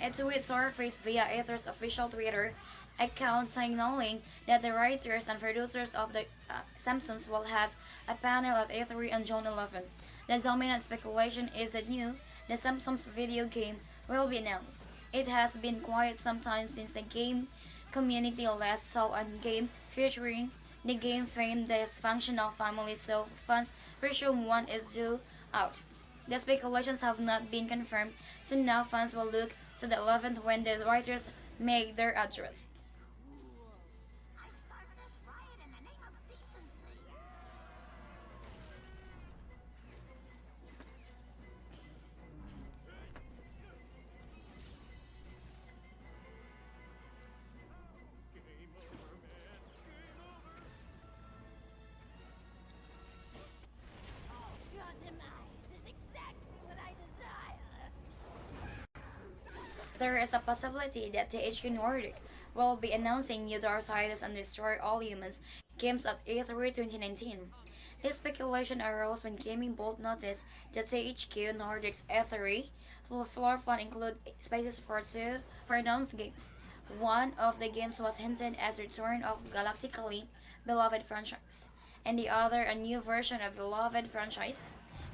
A tweet surfaced via Aether's official Twitter account signaling that the writers and producers of the Simpsons will have a panel at A3 on June 11. The dominant speculation is that The Simpsons video game will be announced. It has been quite some time since the game community last saw a game featuring the game famed dysfunctional family, so fans presume one is due out. The speculations have not been confirmed, so now fans will look to the 11th when the writers make their address. There is a possibility that THQ Nordic will be announcing new Darksiders and Destroy All Humans games at E3 2019. This speculation arose when Gaming Bolt noticed that THQ Nordic's E3 floor plan include spaces for announced games. One of the games was hinted as return of galactically beloved franchise, and the other a new version of beloved franchise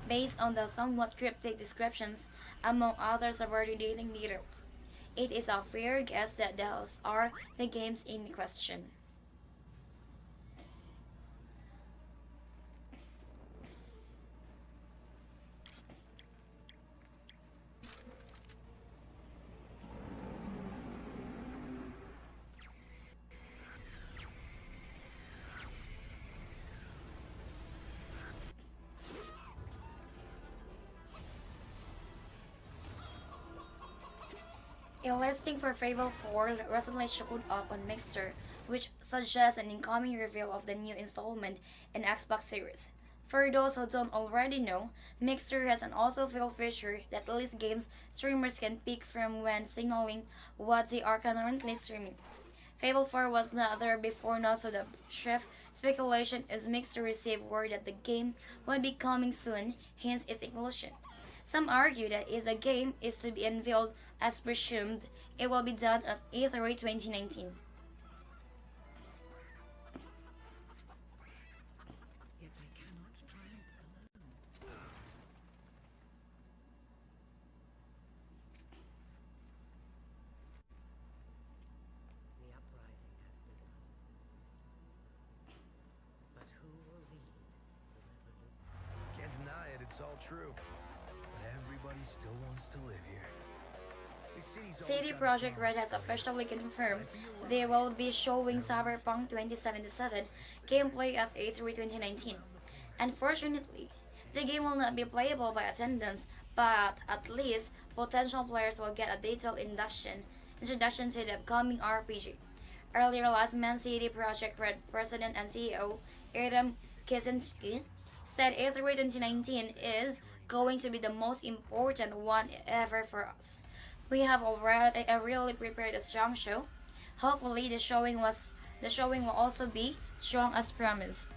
based on the somewhat cryptic descriptions among other subordinating details. It is a fair guess that those are the games in question. A listing for Fable 4 recently showed up on Mixer, which suggests an incoming reveal of the new installment in Xbox Series. For those who don't already know, Mixer has an autofill feature that lists games streamers can pick from when signaling what they are currently streaming. Fable 4 was not there before now, so the chief speculation is Mixer received word that the game will be coming soon, hence its inclusion. Some argue that if the game is to be unveiled as presumed, it will be done at E3 2019. Yet they cannot triumph alone. The uprising has begun. But who will lead the revolution? Can't deny it, it's all true. But everybody still wants to live here. CD Projekt Red has officially confirmed they will be showing Cyberpunk 2077 gameplay at E3 2019. Unfortunately, the game will not be playable by attendance, but at least potential players will get a detailed introduction to the upcoming RPG. Earlier last month, CD Projekt Red President and CEO Adam Kaczynski said E3 2019 is going to be the most important one ever for us. We have already really prepared a strong show. Hopefully the showing will also be strong as promised.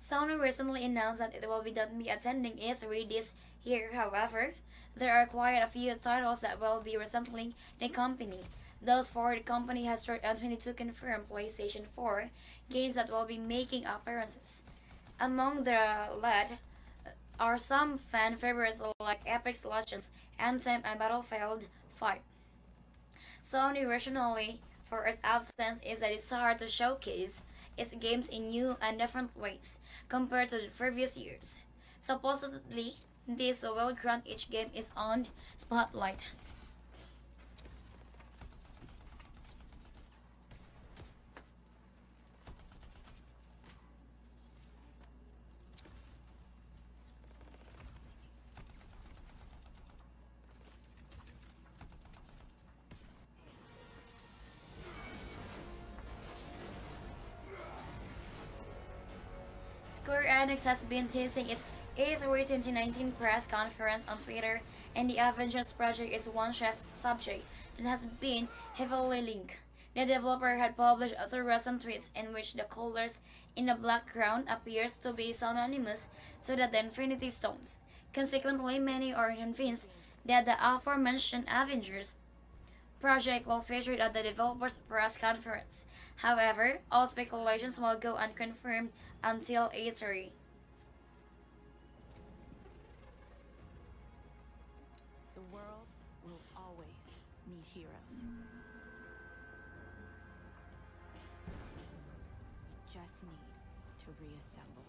Sony recently announced that it will not be attending E3 this year. However, there are quite a few titles that will be resembling the company. Thus far, the company has shared on 22 confirmed PlayStation 4 games that will be making appearances. Among the led are some fan favorites like Apex Legends, Anthem, and Battlefield 5. Sony rationally for its absence is that it's hard to showcase its games in new and different ways compared to the previous years. Supposedly, this will grant each game its own spotlight. Enix has been teasing its A3 2019 press conference on Twitter, and the Avengers project is one chef subject that has been heavily linked. The developer had published through recent tweets in which the colors in the background appears to be synonymous to the Infinity Stones. Consequently, many are convinced that the aforementioned Avengers project will feature at the developer's press conference. However, all speculations will go unconfirmed until E3. The world will always need heroes. Just need to reassemble.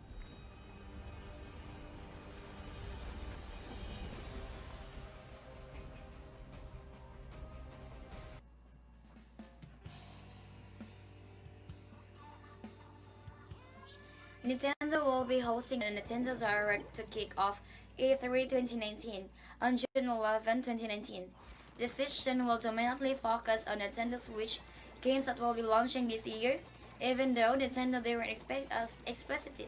Nintendo will be hosting a Nintendo Direct to kick off E3 2019 on June 11, 2019. The session will dominantly focus on Nintendo Switch games that will be launching this year, even though Nintendo didn't explicitly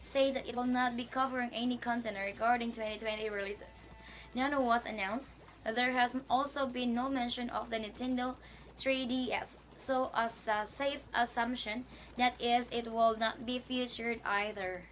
say that it will not be covering any content regarding 2020 releases. None was announced. There has also been no mention of the Nintendo 3DS, so as a safe assumption that is it will not be featured either.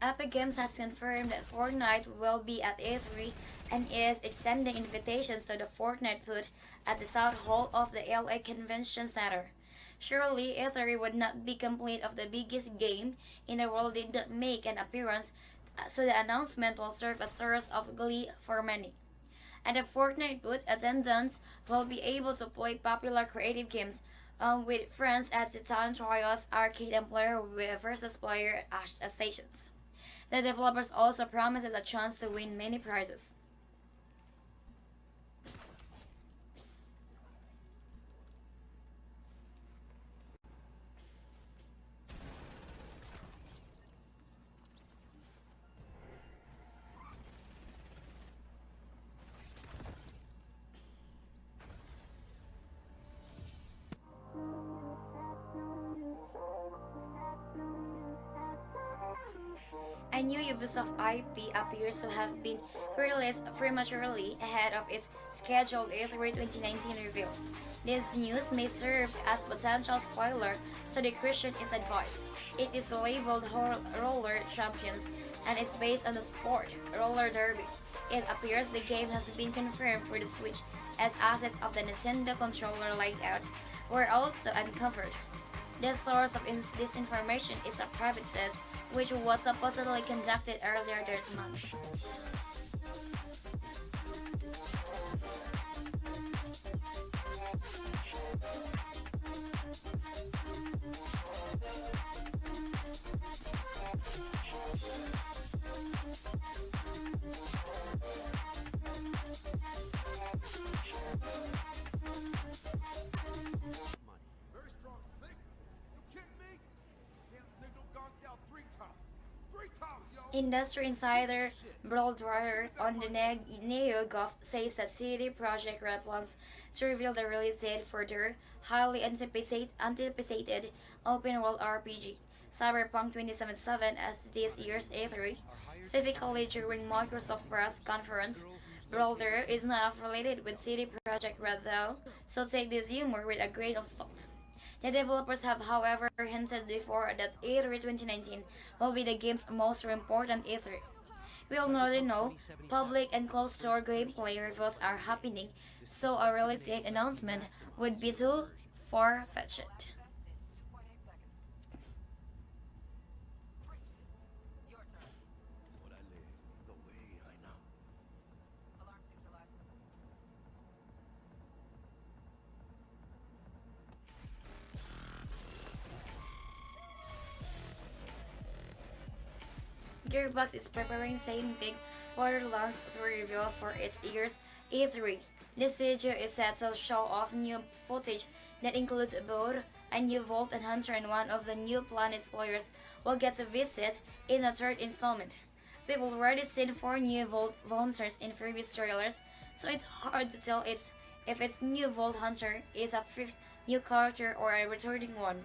Epic Games has confirmed that Fortnite will be at E3 and is extending invitations to the Fortnite booth at the South Hall of the LA Convention Center. Surely, E3 would not be complete if the biggest game in the world did not make an appearance, so the announcement will serve as a source of glee for many. At the Fortnite booth, attendants will be able to play popular creative games with friends at the time trials, arcade, and player versus player stations. The developers also promises a chance to win many prizes. A new Ubisoft IP appears to have been released prematurely ahead of its scheduled E3 2019 reveal. This news may serve as potential spoiler, so discretion is advised. It is labeled Roller Champions and is based on the sport Roller Derby. It appears the game has been confirmed for the Switch, as assets of the Nintendo controller layout were also uncovered. The source of this information is a private test which was supposedly conducted earlier this month. Very strong signal. You kidding me? Damn signal gone down 3 times. 3 times, yo. Industry insider Broadwater on the NeoGov says that CD Projekt Red plans to reveal the release date for their highly anticipated open-world RPG, Cyberpunk 2077, as this year's E3. Specifically during Microsoft press conference, Broadwater is not affiliated with CD Projekt Red though, so take this humor with a grain of salt. The developers have, however, hinted before that E3 2019 will be the game's most important E3. We all already know public and closed-door gameplay reveals are happening, so a release date announcement would be too far-fetched. What I live, the way I know. Gearbox is preparing same big Borderlands 3 reveal for its year's E3. This studio is set to show off new footage that includes both a new Vault and Hunter, and one of the new planets players will get to visit in the third installment. We've already seen 4 new Vault Hunters in previous trailers, so it's hard to tell if its new Vault Hunter is a fifth new character or a returning one.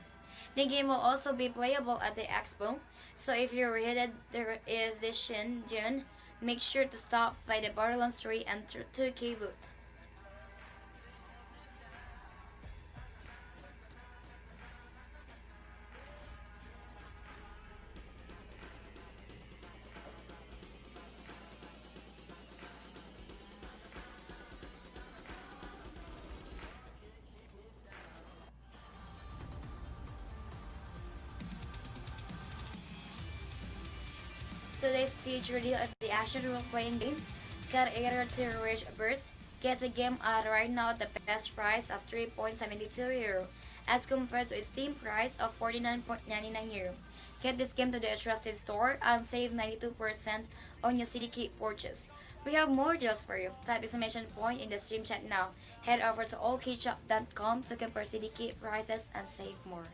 The game will also be playable at the expo, so if you're headed there is this June, make sure to stop by the Borderlands 3 and 2K booths. Today's feature deal is the action role-playing game Cat Eater 2 Rage Burst. Get the game at right now at the best price of €3.72 as compared to its Steam price of €49.99. Get this game to the trusted store and save 92% on your CDK purchase. We have more deals for you. Type exclamation point in the stream chat now. Head over to allkeyshop.com to compare CDK prices and save more.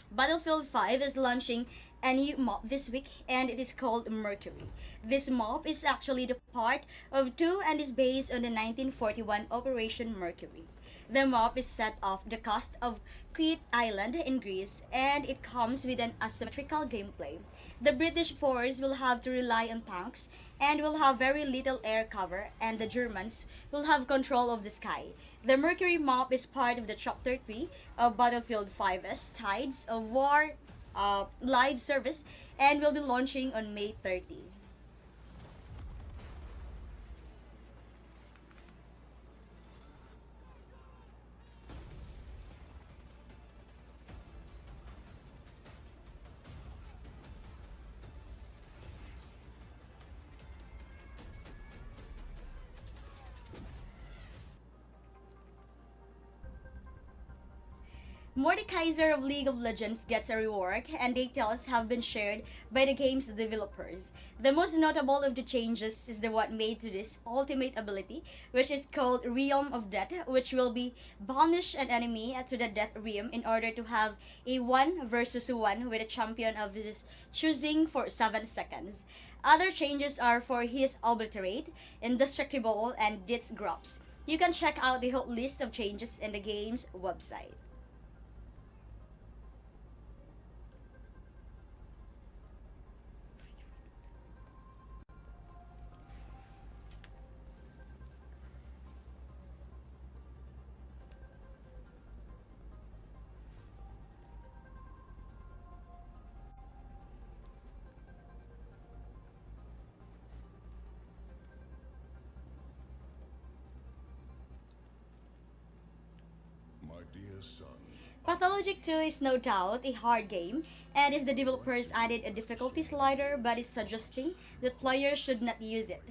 Battlefield 5 is launching a new map this week, and it is called Mercury. This map is actually the part of 2 and is based on the 1941 Operation Mercury. The map is set off the coast of Crete Island in Greece, and it comes with an asymmetrical gameplay. The British force will have to rely on tanks and will have very little air cover, and the Germans will have control of the sky. The Mercury map is part of the Chapter 3 of Battlefield 5's Tides of War live service and will be launching on May 30. Mordekaiser of League of Legends gets a rework, and details have been shared by the game's developers. The most notable of the changes is the one made to this ultimate ability, which is called Realm of Death, which will be banish an enemy to the Death Realm in order to have a 1 versus 1 with a champion of his choosing for 7 seconds. Other changes are for his Obliterate, Indestructible, and Ditz Grops. You can check out the whole list of changes in the game's website. My dear son, Pathologic 2 is no doubt a hard game, and is the developers added a difficulty slider but is suggesting that players should not use it.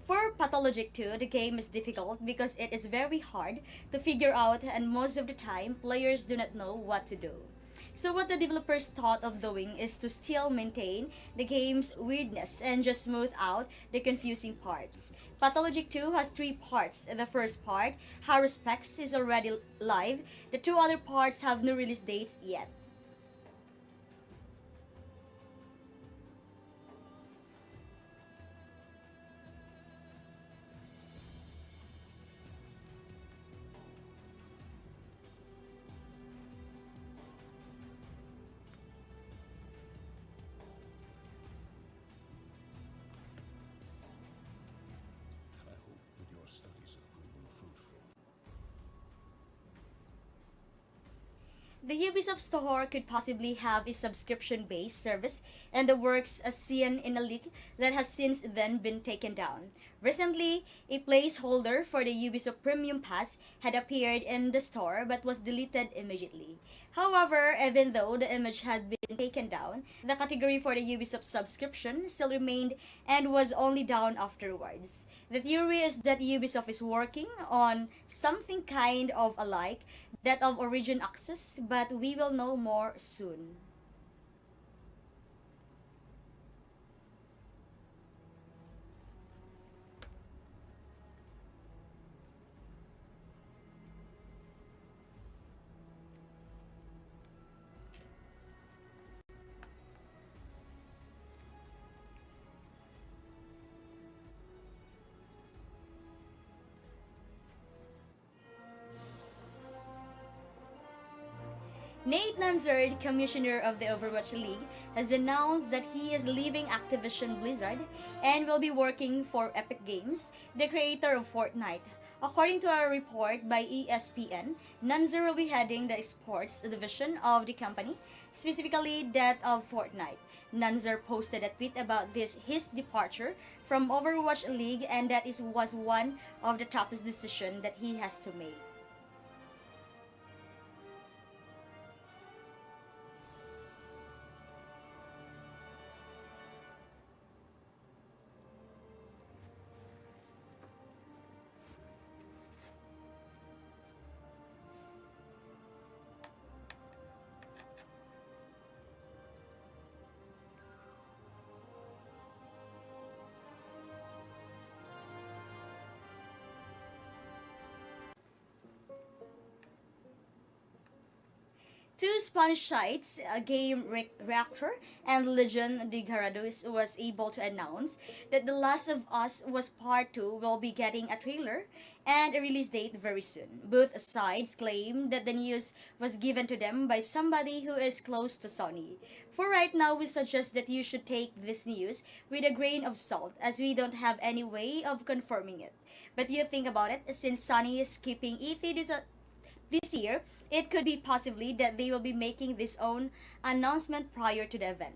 For Pathologic 2, the game is difficult because it is very hard to figure out, and most of the time players do not know what to do. So what the developers thought of doing is to still maintain the game's weirdness and just smooth out the confusing parts. Pathologic 2 has 3 parts. The first part, How Respects, is already live. The 2 other parts have no release dates yet. I hope that your studies have proven fruitful. The Ubisoft Store could possibly have a subscription-based service in the works as seen in a leak that has since then been taken down. Recently, a placeholder for the Ubisoft Premium Pass had appeared in the store but was deleted immediately. However, even though the image had been taken down, the category for the Ubisoft subscription still remained and was only down afterwards. The theory is that Ubisoft is working on something kind of alike that of Origin Access, but we will know more soon. Nate Nanzard, commissioner of the Overwatch League, has announced that he is leaving Activision Blizzard and will be working for Epic Games, the creator of Fortnite. According to a report by ESPN, Nanzar will be heading the sports division of the company, specifically that of Fortnite. Nanzar posted a tweet about his departure from Overwatch League, and that was one of the toughest decisions that he has to make. Two Spanish sites, Game Reactor and Legion de Garados, was able to announce that The Last of Us was Part 2 will be getting a trailer and a release date very soon. Both sides claim that the news was given to them by somebody who is close to Sony. For right now, we suggest that you should take this news with a grain of salt, as we don't have any way of confirming it. But you think about it, since Sony is keeping E3 this year, it could be possibly that they will be making this own announcement prior to the event.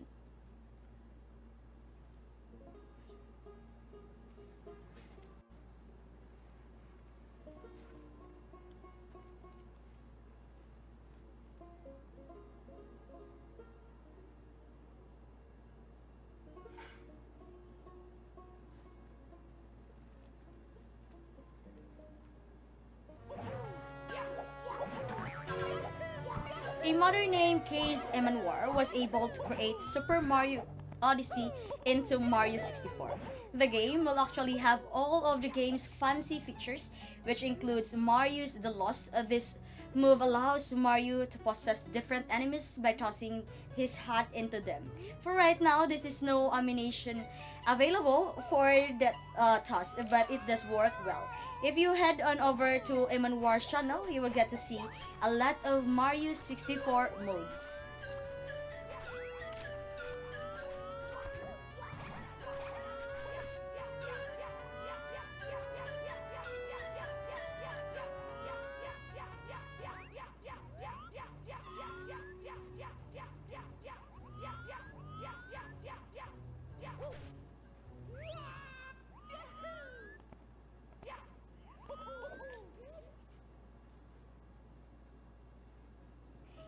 A mother named Case Emmanuel was able to create Super Mario Odyssey into Mario 64. The game will actually have all of the game's fancy features, which includes Mario's The Lost. This move allows Mario to possess different enemies by tossing his hat into them. For right now, this is no ammunition available for that toss, but it does work well. If you head on over to Emmanuel's channel, you will get to see a lot of Mario 64 modes.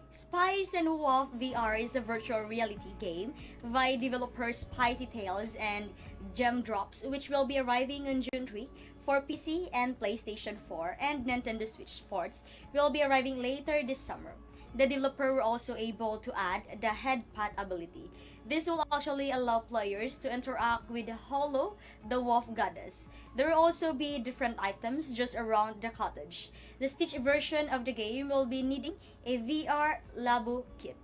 Spice and Wolf VR is a virtual reality game by developers Spicy Tales and Gem Drops, which will be arriving on June 3 for PC and PlayStation 4, and Nintendo Switch Sports will be arriving later this summer. The developer were also able to add the head pat ability. This will actually allow players to interact with Hollow, the Wolf Goddess. There will also be different items just around the cottage. The Stitch version of the game will be needing a VR Labo kit.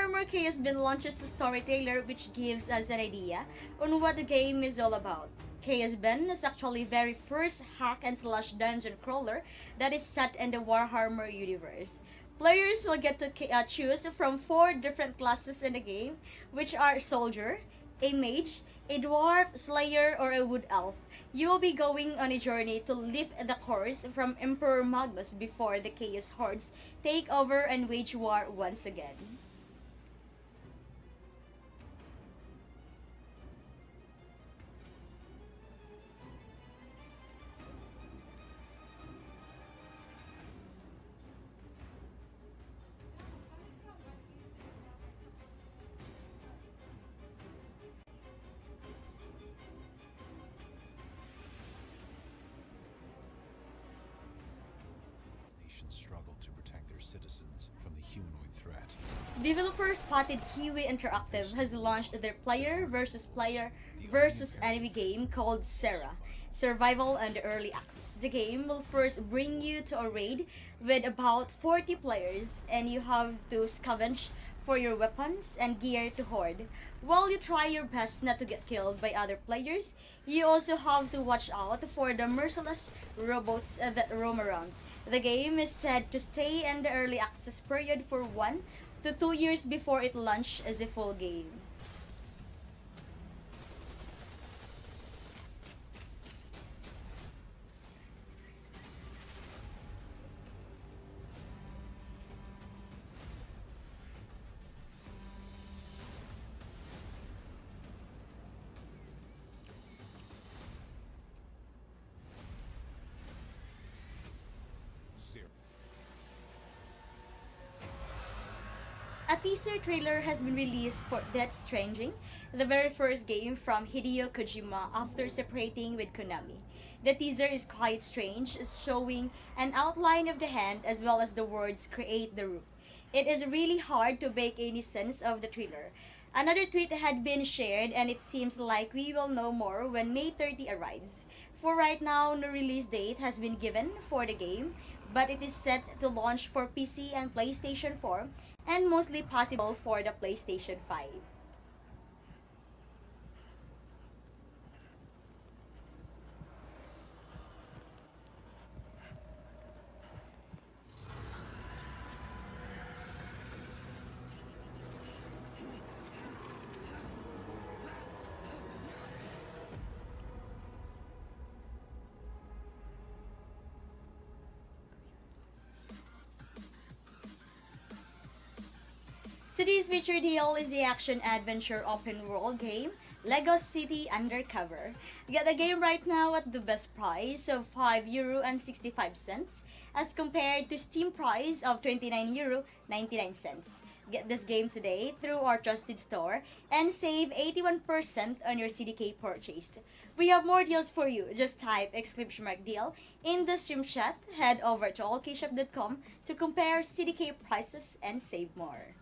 Warhammer Chaos Bin launches a story trailer which gives us an idea on what the game is all about. Chaos Bin is actually the very first hack and slash dungeon crawler that is set in the Warhammer universe. Players will get to choose from 4 different classes in the game, which are Soldier, a Mage, a Dwarf, Slayer, or a Wood Elf. You will be going on a journey to lift the course from Emperor Magnus before the Chaos Hordes take over and wage war once again. Nations struggle to protect their citizens from the humanoid threat. Developer Spotted Kiwi Interactive has launched their player versus enemy game called Serra, Survival and Early Access. The game will first bring you to a raid with about 40 players, and you have to scavenge for your weapons and gear to hoard. While you try your best not to get killed by other players, you also have to watch out for the merciless robots that roam around. The game is said to stay in the early access period for 1 to 2 years before it launches as a full game. A teaser trailer has been released for Death Stranding, the very first game from Hideo Kojima after separating with Konami. The teaser is quite strange, showing an outline of the hand as well as the words "create the root." It is really hard to make any sense of the trailer. Another tweet had been shared, and it seems like we will know more when May 30 arrives. For right now, no release date has been given for the game, but it is set to launch for PC and PlayStation 4 and mostly possible for the PlayStation 5. Today's featured deal is the action-adventure open-world game, Lego City Undercover. Get the game right now at the best price of €5.65 as compared to Steam price of €29.99. Get this game today through our trusted store and save 81% on your CDK purchase. We have more deals for you. Just type !deal in the stream chat. Head over to allkeyshop.com to compare CDK prices and save more.